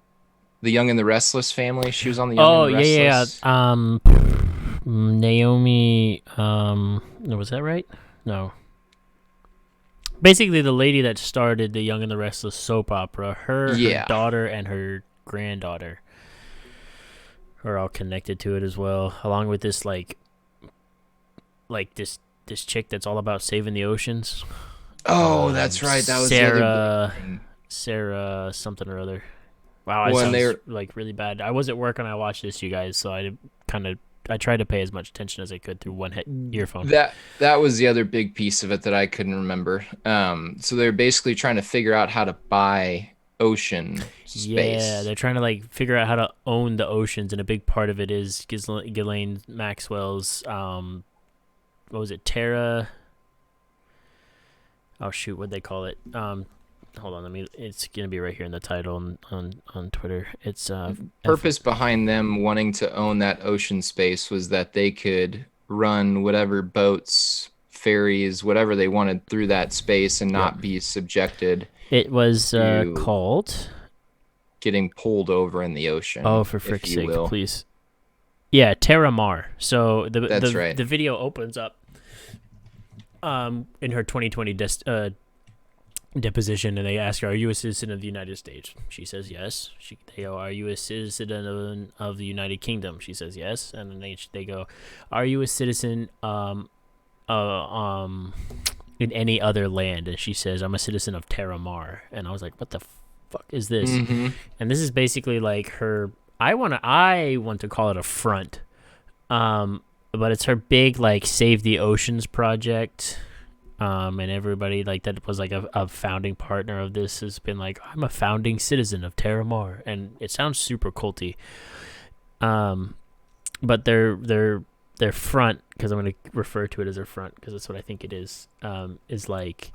the Young and the Restless family. She was on the Young and the Restless. Yeah. Naomi. Was that right? No. Basically, the lady that started the Young and the Restless soap opera, her daughter, and her granddaughter are all connected to it as well, along with this like this chick that's all about saving the oceans. Oh, that's right. That was Sarah. the other big thing. Sarah something or other. Wow, I sounds like really bad. I was at work and I watched this, you guys, so I tried to pay as much attention as I could through one earphone. That was the other big piece of it that I couldn't remember. So they're basically trying to figure out how to buy ocean space. Yeah, they're trying to like figure out how to own the oceans, and a big part of it is Ghislaine Maxwell's what was it, Terra? Oh shoot, what'd they call it? Hold on, it's gonna be right here in the title on Twitter. It's purpose behind them wanting to own that ocean space was that they could run whatever boats, ferries, whatever they wanted through that space and not be subjected. It was called getting pulled over in the ocean. Oh, for frick's sake, please. Yeah, Terra Mar. So that's right. The video opens up in her 2020 deposition, and they ask her, "Are you a citizen of the United States?" She says yes. They go, "Are you a citizen of the United Kingdom?" She says yes. And then they go, "Are you a citizen in any other land?" And she says, "I'm a citizen of Terra Mar." And I was like, "What the fuck is this?" Mm-hmm. And this is basically like her. I want to call it a front, but it's her big like Save the Oceans project. And everybody like that was like a founding partner of this has been like, "I'm a founding citizen of Terra Mar," and it sounds super culty. But their front, because I'm going to refer to it as their front because that's what I think it is like,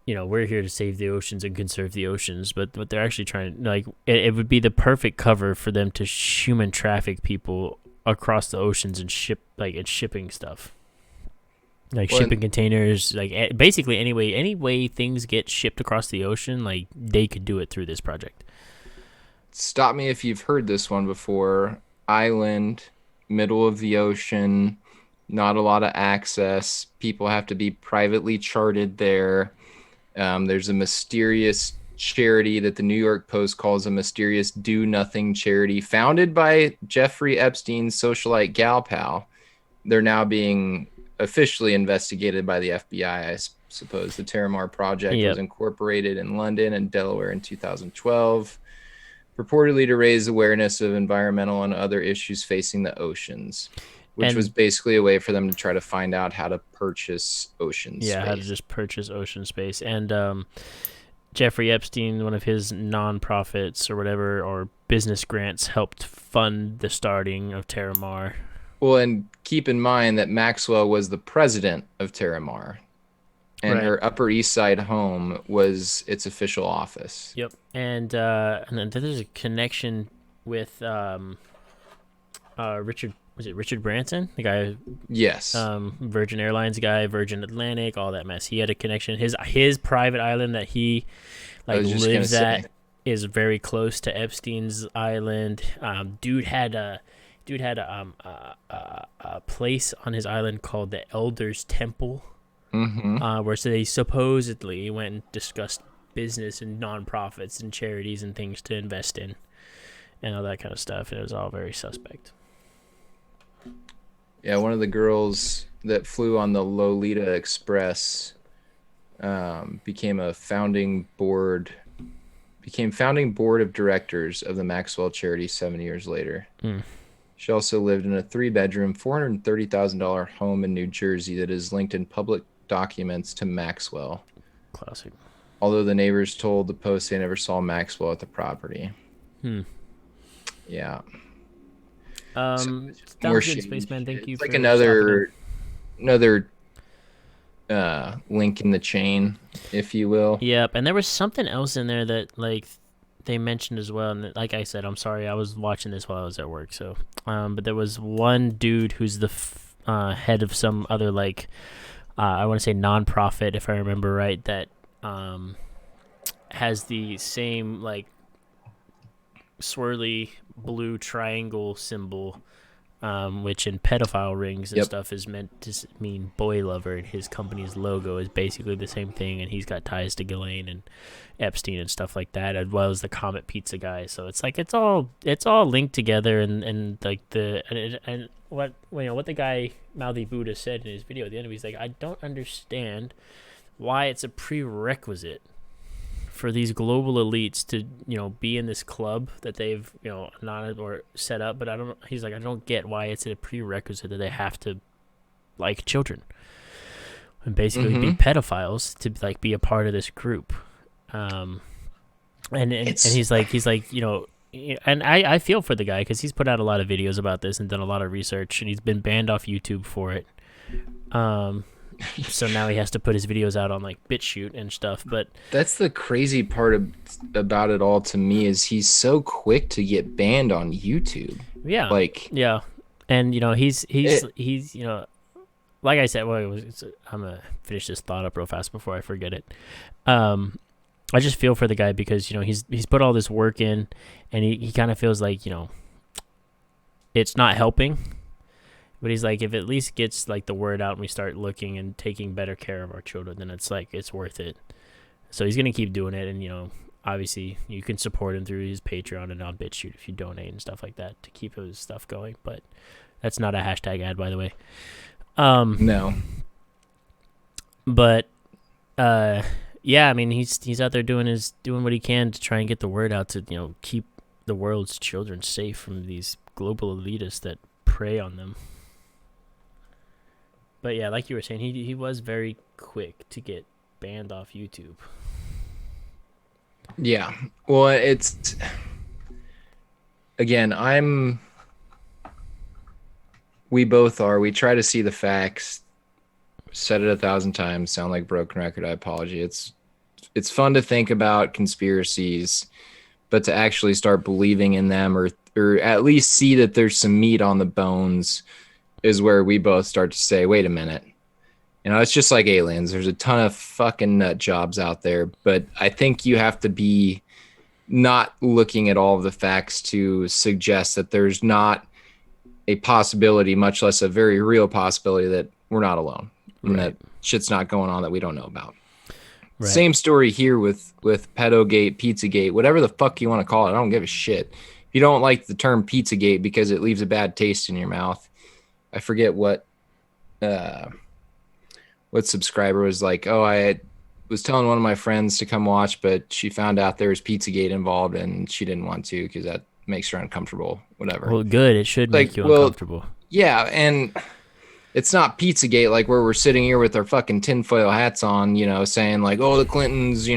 we're here to save the oceans and conserve the oceans, but they're actually trying, like, it would be the perfect cover for them to human traffic people across the oceans and shipping stuff. Like shipping containers, like basically any way things get shipped across the ocean, like they could do it through this project. Stop me if you've heard this one before. Island, middle of the ocean, not a lot of access. People have to be privately charted there. There's a mysterious charity that the New York Post calls a mysterious do-nothing charity founded by Jeffrey Epstein's socialite gal pal. They're now being officially investigated by the FBI, I suppose. The Terra Mar project was incorporated in London and Delaware in 2012, purportedly to raise awareness of environmental and other issues facing the oceans, which was basically a way for them to try to find out how to purchase ocean space. Yeah, how to just purchase ocean space. And Jeffrey Epstein, one of his nonprofits or whatever, or business grants, helped fund the starting of Terra Mar. Well, and keep in mind that Maxwell was the president of Terra Mar, and her Upper East Side home was its official office. Yep, and then there's a connection with Richard. Was it Richard Branson, the guy? Yes. Virgin Airlines guy, Virgin Atlantic, all that mess. He had a connection. His private island that he lives at is very close to Epstein's island. Dude had a place on his island called the Elders Temple, where they supposedly went and discussed business and nonprofits and charities and things to invest in and all that kind of stuff. It was all very suspect. Yeah, one of the girls that flew on the Lolita Express became a founding board became founding board of directors of the Maxwell charity 7 years later. Mm. She also lived in a 3-bedroom, $430,000 home in New Jersey that is linked in public documents to Maxwell. Classic. Although the neighbors told the Post they never saw Maxwell at the property. Yeah. Sounds More good, Spaceman. Thank you it's for like another stopping link in the chain, if you will. Yep, and there was something else in there that like they mentioned as well. And like I said, I'm sorry, I was watching this while I was at work. So, but there was one dude who's the head of some other like I want to say nonprofit, if I remember right, that has the same like swirly blue triangle symbol, which in pedophile rings and stuff is meant to mean boy lover, and his company's logo is basically the same thing, and he's got ties to Ghislaine and Epstein and stuff like that, as well as the Comet Pizza guy. So it's like it's all linked together, and like and what the guy Mouthy Buddha said in his video at the end of it, he's like, I don't understand why it's a prerequisite for these global elites to be in this club that they've not or set up, but he's like, I don't get why it's a prerequisite that they have to like children and basically be pedophiles to like be a part of this group. And he's like and I feel for the guy because he's put out a lot of videos about this and done a lot of research, and he's been banned off YouTube for it. So now he has to put his videos out on like BitChute and stuff. But that's the crazy part about it all to me, is he's so quick to get banned on YouTube. Yeah. And he's like I said, I'm gonna finish this thought up real fast before I forget it. I just feel for the guy because he's put all this work in, and he kind of feels like it's not helping. But he's like, if it at least gets like the word out and we start looking and taking better care of our children, then it's like it's worth it. So he's gonna keep doing it, and obviously you can support him through his Patreon and on BitChute if you donate and stuff like that to keep his stuff going. But that's not a hashtag ad, by the way. No. But yeah, I mean he's out there doing what he can to try and get the word out to keep the world's children safe from these global elitists that prey on them. But yeah, like you were saying, he was very quick to get banned off YouTube. Yeah. Well, it's again, we both are. We try to see the facts. Said it 1,000 times. Sound like broken record. I apologize. It's fun to think about conspiracies, but to actually start believing in them, or at least see that there's some meat on the bones, is where we both start to say, wait a minute. It's just like aliens. There's a ton of fucking nut jobs out there, but I think you have to be not looking at all of the facts to suggest that there's not a possibility, much less a very real possibility, that we're not alone. Right. And that shit's not going on that we don't know about. Right. Same story here with Pedogate, Pizzagate, whatever the fuck you want to call it. I don't give a shit. If you don't like the term Pizzagate because it leaves a bad taste in your mouth, I forget what subscriber was like, oh, I was telling one of my friends to come watch, but she found out there was Pizzagate involved and she didn't want to because that makes her uncomfortable, whatever. Well, good. It should make you uncomfortable. Yeah, and it's not Pizzagate like where we're sitting here with our fucking tinfoil hats on, saying like, oh, the Clintons,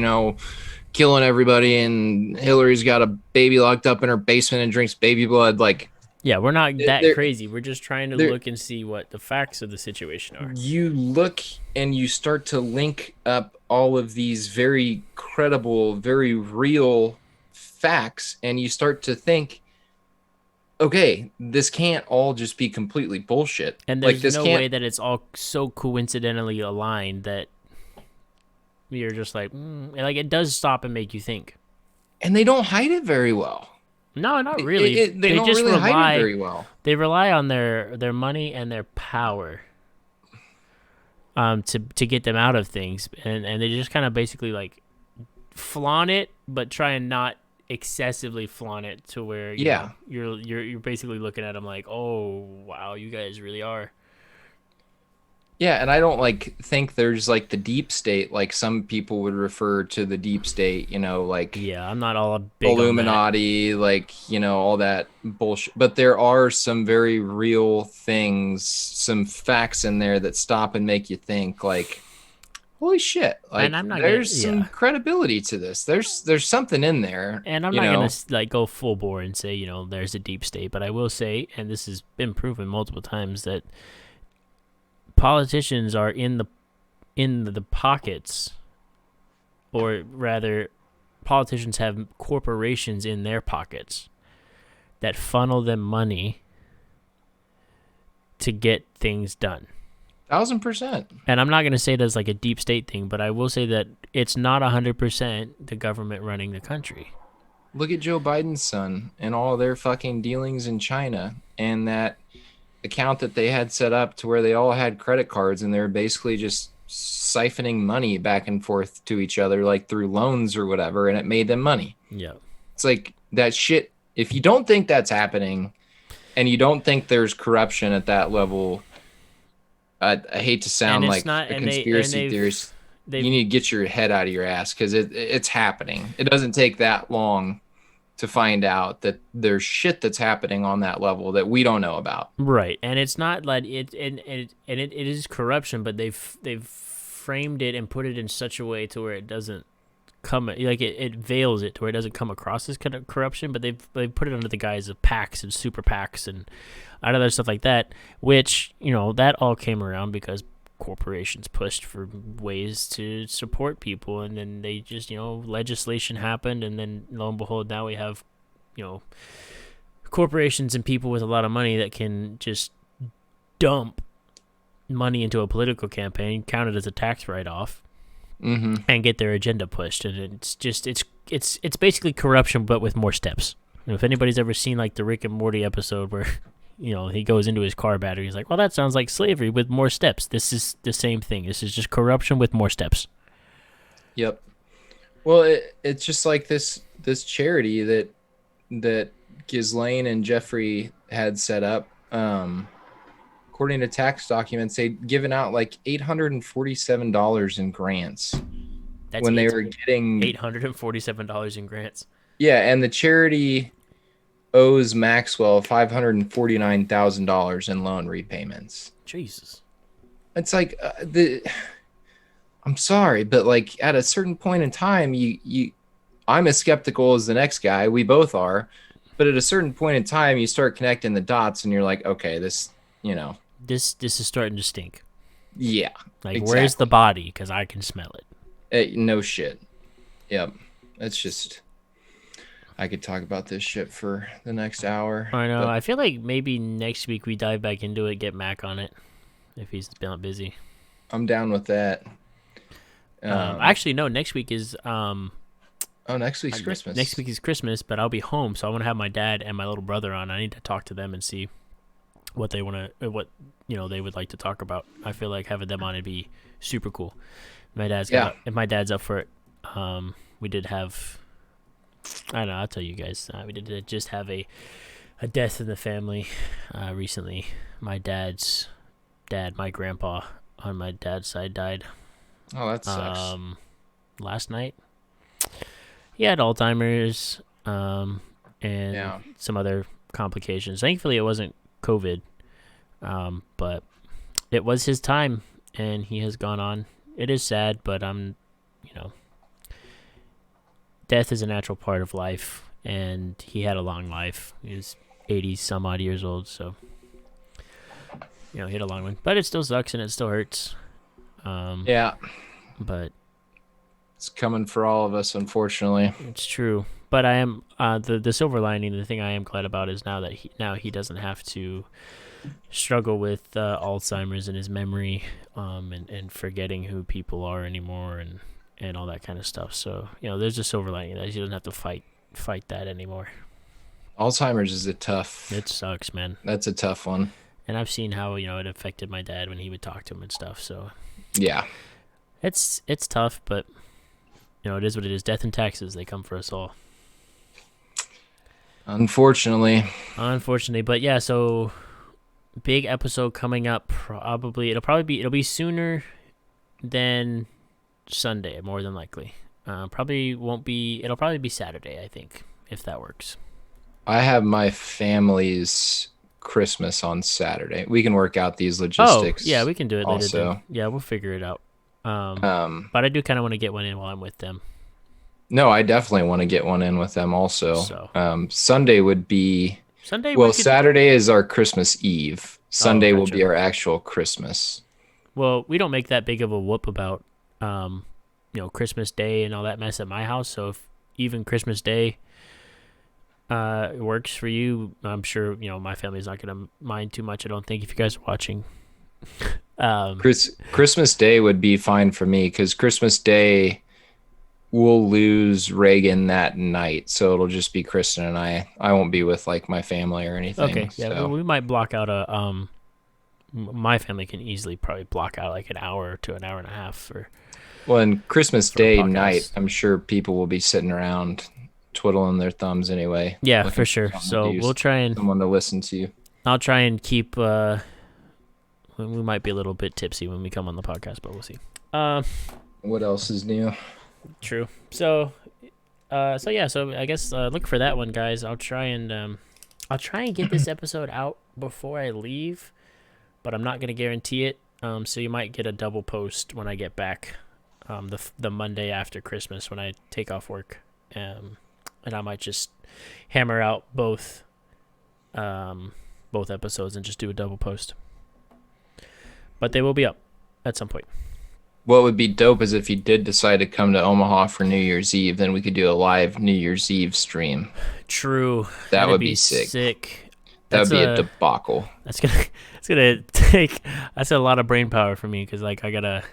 killing everybody and Hillary's got a baby locked up in her basement and drinks baby blood. Like, yeah, we're not that crazy. We're just trying to look and see what the facts of the situation are. You look and you start to link up all of these very credible, very real facts, and you start to think, okay, this can't all just be completely bullshit. And there's no way that it's all so coincidentally aligned that you're just like, like it does stop and make you think. And they don't hide it very well. No, not really. They don't just really hide it very well. They rely on their money and their power to get them out of things, and they just kind of basically like flaunt it, but try and not excessively flaunt it to where you're basically looking at them like, oh wow, you guys really are. Yeah, and I don't like think there's like the deep state, like some people would refer to the deep state, like Yeah, I'm not all big on that. Illuminati, like, all that bullshit. But there are some very real things, some facts in there that stop and make you think, like, holy shit, And like I'm not gonna, there's some yeah. credibility to this. There's something in there, And I'm not gonna like go full bore and say there's a deep state, but I will say, and this has been proven multiple times, that politicians are in the pockets, or rather, politicians have corporations in their pockets that funnel them money to get things done. 1000%. And I'm not going to say that's like a deep state thing, but I will say that it's not 100% the government running the country. Look at Joe Biden's son and all their fucking dealings in China and that account that they had set up to where they all had credit cards and they're basically just siphoning money back and forth to each other, like through loans or whatever, and it made them money. Yeah. It's like that shit. If you don't think that's happening and you don't think there's corruption at that level, I hate to sound like a conspiracy theorist. You need to get your head out of your ass because it's happening. It doesn't take that long to find out that there's shit that's happening on that level that we don't know about. Right, and it's not like it is corruption, but they've framed it and put it in such a way to where it doesn't come like it veils it to where it doesn't come across as kind of corruption, but they've put it under the guise of PACs and super PACs and other stuff like that, which that all came around because corporations pushed for ways to support people, and then they just legislation happened, and then lo and behold, now we have corporations and people with a lot of money that can just dump money into a political campaign, count it as a tax write-off, and get their agenda pushed. And it's basically corruption, but with more steps. If anybody's ever seen like the Rick and Morty episode where he goes into his car battery, he's like, well, that sounds like slavery with more steps. This is the same thing. This is just corruption with more steps. Yep. Well, it's just like this charity that Ghislaine and Jeffrey had set up. According to tax documents, they'd given out like $847 in grants. That's when they were getting $847 in grants. Yeah, and the charity owes Maxwell $549,000 in loan repayments. Jesus. It's like I'm sorry, but like at a certain point in time, I'm as skeptical as the next guy. We both are, but at a certain point in time, you start connecting the dots, and you're like, okay, this is starting to stink. Yeah, like exactly. Where's the body? Because I can smell it. No shit. Yep, it's just. I could talk about this shit for the next hour. I know. I feel like maybe next week we dive back into it, get Mac on it, if he's not busy. I'm down with that. Actually, no. Next week is. Next week's Christmas. Next week is Christmas, but I'll be home, so I want to have my dad and my little brother on. I need to talk to them and see what they want to, they would like to talk about. I feel like having them on would be super cool. If my dad's up for it, we did have. I don't know. I'll tell you guys. We did just have a death in the family recently. My dad's dad, my grandpa on my dad's side, died. Oh, that sucks. Last night. He had Alzheimer's and some other complications. Thankfully, it wasn't COVID, but it was his time, and he has gone on. It is sad, but death is a natural part of life, and he had a long life. He was 80 some odd years old, so he had a long one. But it still sucks and it still hurts. But it's coming for all of us, unfortunately. It's true. But I am the silver lining. The thing I am glad about is now he doesn't have to struggle with Alzheimer's and his memory, and forgetting who people are anymore, and all that kind of stuff. So, there's a silver lining that he doesn't have to fight that anymore. Alzheimer's is tough. It sucks, man. That's a tough one. And I've seen how, it affected my dad when he would talk to him and stuff. So, yeah. It's tough, but, it is what it is. Death and taxes, they come for us all. Unfortunately. But yeah, so big episode coming up. It'll be sooner than Sunday, more than likely. It'll probably be Saturday, I think, if that works. I have my family's Christmas on Saturday. We can work out these Oh, logistics. yeah, we can do it later Also, then. Yeah, we'll figure it out. um, But I do kind of want to get one in while I'm with them. no, I definitely want to get one in with them also. So. Sunday would be, Sunday, well, Saturday is our Christmas Eve. Sunday will gotcha. be our actual Christmas. Well, we don't make that big of a whoop about, Christmas Day and all that mess at my house. So if even Christmas Day works for you, I'm sure, my family's not going to mind too much, I don't think, if you guys are watching. Christmas Day would be fine for me because Christmas Day we'll lose Reagan that night, so it'll just be Kristen and I. I won't be with like my family or anything. Okay, yeah, so. we might block out my family can easily probably block out like an hour to an hour and a half for. Well, and Christmas for a Day podcast. night, I'm sure people will be sitting around twiddling their thumbs anyway. Yeah, looking for sure. someone So to we'll try and someone to listen to. I'll try and keep. We might be a little bit tipsy when we come on the podcast, but we'll see. What else is new? True. So I guess look for that one, guys. I'll try and get this episode out before I leave, but I'm not gonna guarantee it. So you might get a double post when I get back, the Monday after Christmas when I take off work, and I might just hammer out both episodes and just do a double post. But they will be up at some point. What would be dope is if you did decide to come to Omaha for New Year's Eve, then we could do a live New Year's Eve stream. True. That That'd would be sick. That would That's be a debacle. That's gonna take. That's a lot of brain power for me because I gotta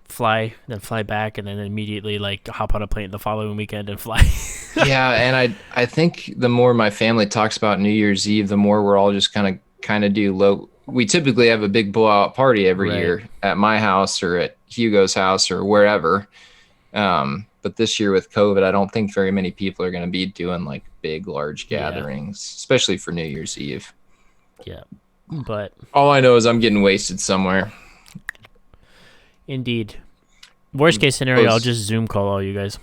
fly, then fly back, and then immediately hop on a plane the following weekend and fly. Yeah, and I think the more my family talks about New Year's Eve, the more we're all just kind of do low. We typically have a big blowout party every year at my house or at Hugo's house or wherever. But this year with COVID, I don't think very many people are going to be doing like big, large gatherings, especially for New Year's Eve. Yeah, but all I know is I'm getting wasted somewhere. Indeed. Worst case scenario, I'll just Zoom call all you guys.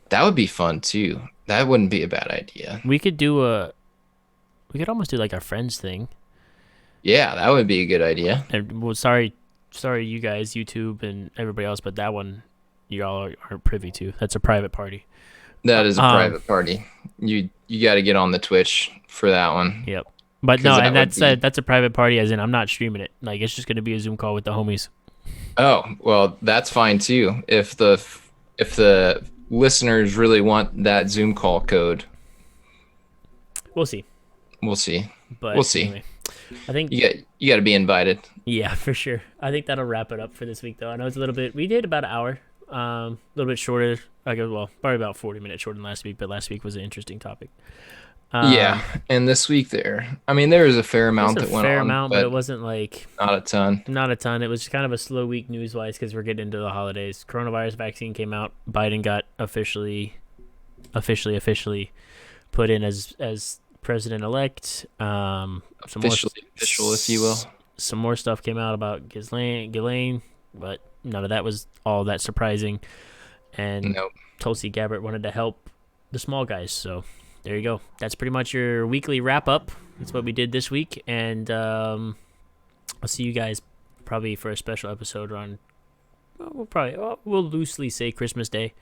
That would be fun too. That wouldn't be a bad idea. We could almost do like a friends thing. Yeah, that would be a good idea. And well, sorry, you guys, YouTube and everybody else, but that one y'all aren't privy to. That's a private party. That is a private party. You got to get on the Twitch for that one. Yep. But no, and that's a private party, as in I'm not streaming it. Like it's just gonna be a Zoom call with the homies. Oh well, that's fine too. If the listeners really want that Zoom call code, we'll see. But we'll see. Anyway, I think you got to be invited. Yeah, for sure. I think that'll wrap it up for this week, though. I know it's a little bit. We did about an hour, a little bit shorter. Probably about 40 minutes shorter than last week. But last week was an interesting topic. Yeah, and this week there was a fair amount that went on, but it wasn't like not a ton. Not a ton. It was just kind of a slow week news-wise because we're getting into the holidays. Coronavirus vaccine came out. Biden got officially put in as president-elect. Official, if you will. Some more stuff came out about Ghislaine, but none of that was all that surprising. And nope. Tulsi Gabbard wanted to help the small guys, so there you go. That's pretty much your weekly wrap-up. That's what we did this week, and I'll see you guys probably for a special episode on. We'll loosely say Christmas Day.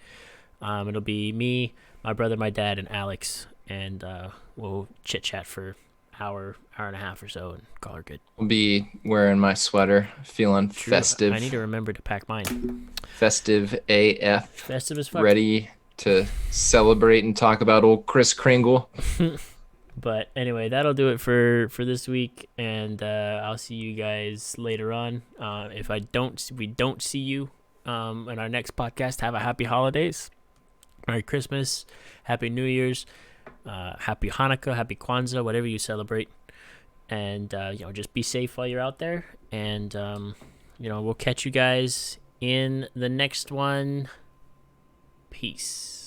It'll be me, my brother, my dad, and Alex, and we'll chit chat for hour and a half or so and call her good. I'll be wearing my sweater, feeling festive. I need to remember to pack mine. Festive AF. Festive as fuck. Ready to celebrate and talk about old Kris Kringle. But anyway, that'll do it for this week, and I'll see you guys later on. If we don't see you in our next podcast, have a happy holidays, Merry Christmas, Happy New Year's. Happy Hanukkah, Happy Kwanzaa, whatever you celebrate, and just be safe while you're out there. And we'll catch you guys in the next one. Peace.